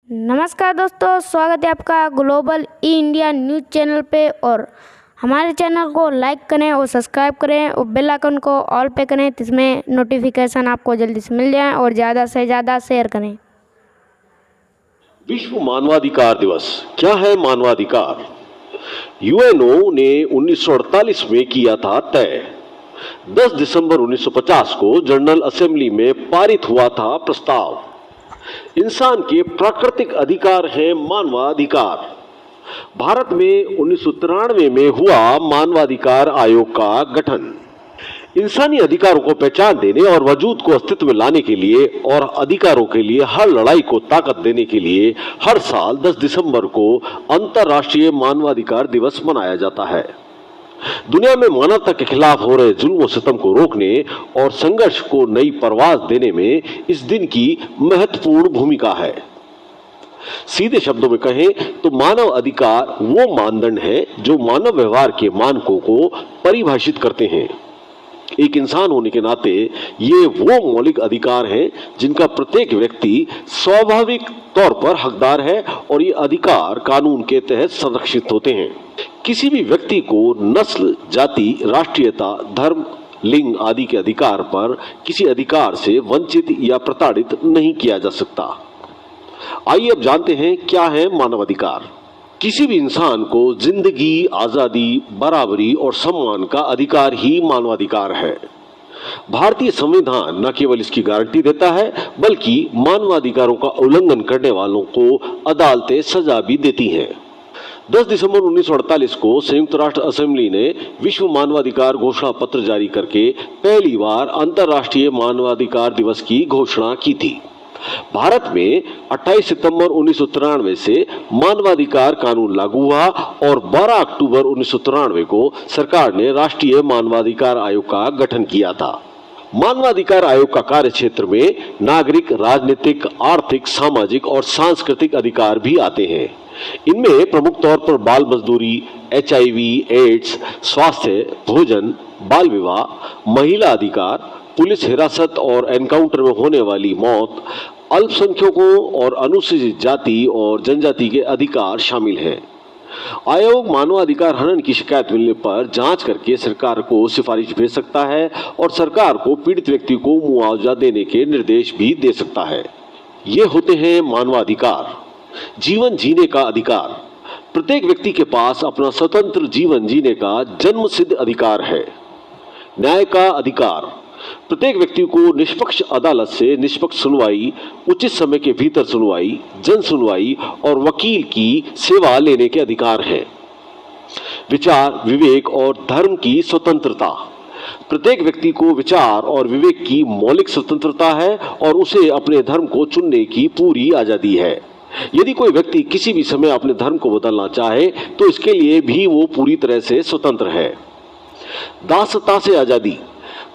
नमस्कार दोस्तों, स्वागत है आपका global e India news channel पे। और हमारे चैनल को लाइक करें और सब्सक्राइब करें और बेल आइकन को ऑल पे करें, जिसमें नोटिफिकेशन आपको जल्दी से मिल जाए और ज़्यादा से ज़्यादा शेयर करें। विश्व मानवाधिकार दिवस क्या है? मानवाधिकार यूएनओ ने 1948 में किया था तय। 10 दिसंबर 1950 को जनरल असेंबली में पारित हुआ था प्रस्ताव। इंसान के प्राकृतिक अधिकार हैं मानवाधिकार। भारत में 1993 में हुआ मानवाधिकार आयोग का गठन। इंसानी अधिकारों को पहचान देने और वजूद को अस्तित्व में लाने के लिए और अधिकारों के लिए हर लड़ाई को ताकत देने के लिए हर साल 10 दिसंबर को अंतर्राष्ट्रीय मानवाधिकार दिवस मनाया जाता है। दुनिया में मानवता के खिलाफ हो रहे जुल्म और सितम को रोकने और संघर्ष को नई परवाज देने में इस दिन की महत्वपूर्ण भूमिका है। सीधे शब्दों में कहें तो मानव अधिकार वो मानदंड है जो मानव व्यवहार के मानकों को परिभाषित करते हैं। एक इंसान होने के नाते ये वो मौलिक अधिकार हैं जिनका प्रत्येक व्यक्ति स्वाभाविक तौर पर हकदार है और ये अधिकार कानून के तहत संरक्षित होते हैं। किसी भी व्यक्ति को नस्ल, जाति, राष्ट्रीयता, धर्म, लिंग आदि के अधिकार पर किसी अधिकार से वंचित या प्रताड़ित नहीं किया जा सकता। आइए अब जानते हैं क्या है मानवाधिकार। किसी भी इंसान को जिंदगी, आजादी, बराबरी और सम्मान का अधिकार ही मानवाधिकार है। भारतीय संविधान न केवल इसकी गारंटी देता है बल्कि मानवाधिकारों का उल्लंघन करने वालों को अदालतें सजा भी देती हैं। 10 दिसंबर 1948 को संयुक्त राष्ट्र असेंबली ने विश्व मानवाधिकार घोषणा पत्र जारी करके पहली बार अंतर्राष्ट्रीय मानवाधिकार दिवस की घोषणा की थी। भारत में 28 सितंबर 1993 से मानवाधिकार कानून लागू हुआ और 12 अक्टूबर 1993 को सरकार ने राष्ट्रीय मानवाधिकार आयोग का गठन किया था। मानवाधिकार आयोग का कार्य क्षेत्र में नागरिक, राजनीतिक, आर्थिक, सामाजिक और सांस्कृतिक अधिकार भी आते हैं। इनमें प्रमुख तौर पर बाल मजदूरी, HIV, एड्स, स्वास्थ्य, भोजन, बाल विवाह, महिला अधिकार, पुलिस हिरासत और एनकाउंटर में होने वाली मौत, अल्पसंख्यकों और अनुसूचित जाति और जनजाति के अधिकार शामिल हैं। आयोग मानवाधिकार हनन की शिकायत मिलने पर जांच करके सरकार को सिफारिश भेज सकता है और सरकार को पीड़ित व्यक्ति को मुआवजा देने के निर्देश भी दे सकता है। ये होते हैं मानवाधिकार। जीवन जीने का अधिकार। प्रत्येक व्यक्ति के पास अपना स्वतंत्र जीवन जीने का जन्मसिद्ध अधिकार है। न्याय का अधिकार। प्रत्येक व्यक्ति को निष्पक्ष अदालत से निष्पक्ष सुनवाई, उचित समय के भीतर सुनवाई, जन सुनवाई और वकील की सेवा लेने के अधिकार हैं। विचार, विवेक और धर्म की स्वतंत्रता। प्रत्येक व्यक्ति को विचार और विवेक की मौलिक स्वतंत्रता है और उसे अपने धर्म को चुनने की पूरी आजादी है। यदि कोई व्यक्ति किसी भी समय अपने धर्म को बदलना चाहे तो इसके लिए भी वो पूरी तरह से स्वतंत्र है। दासता से आजादी।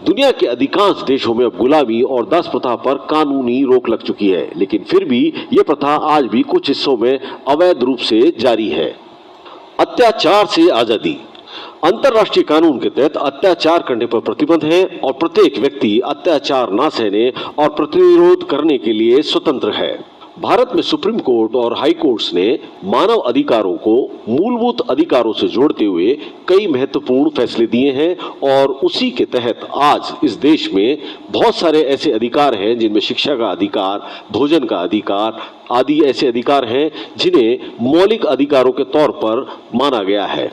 दुनिया के अधिकांश देशों में अब गुलामी और दास प्रथा पर कानूनी रोक लग चुकी है, लेकिन फिर भी यह प्रथा आज भी कुछ हिस्सों में अवैध रूप से जारी है। अत्याचार से आजादी। अंतर्राष्ट्रीय कानून के तहत अत्याचार करने पर प्रतिबंध है और प्रत्येक व्यक्ति अत्याचार न सहने और प्रतिरोध करने के लिए स्वतंत्र है। भारत में सुप्रीम कोर्ट और हाई कोर्ट्स ने मानव अधिकारों को मूलभूत अधिकारों से जोड़ते हुए कई महत्वपूर्ण फैसले दिए हैं और उसी के तहत आज इस देश में बहुत सारे ऐसे अधिकार हैं जिनमें शिक्षा का अधिकार, भोजन का अधिकार आदि ऐसे अधिकार हैं जिन्हें मौलिक अधिकारों के तौर पर माना गया है।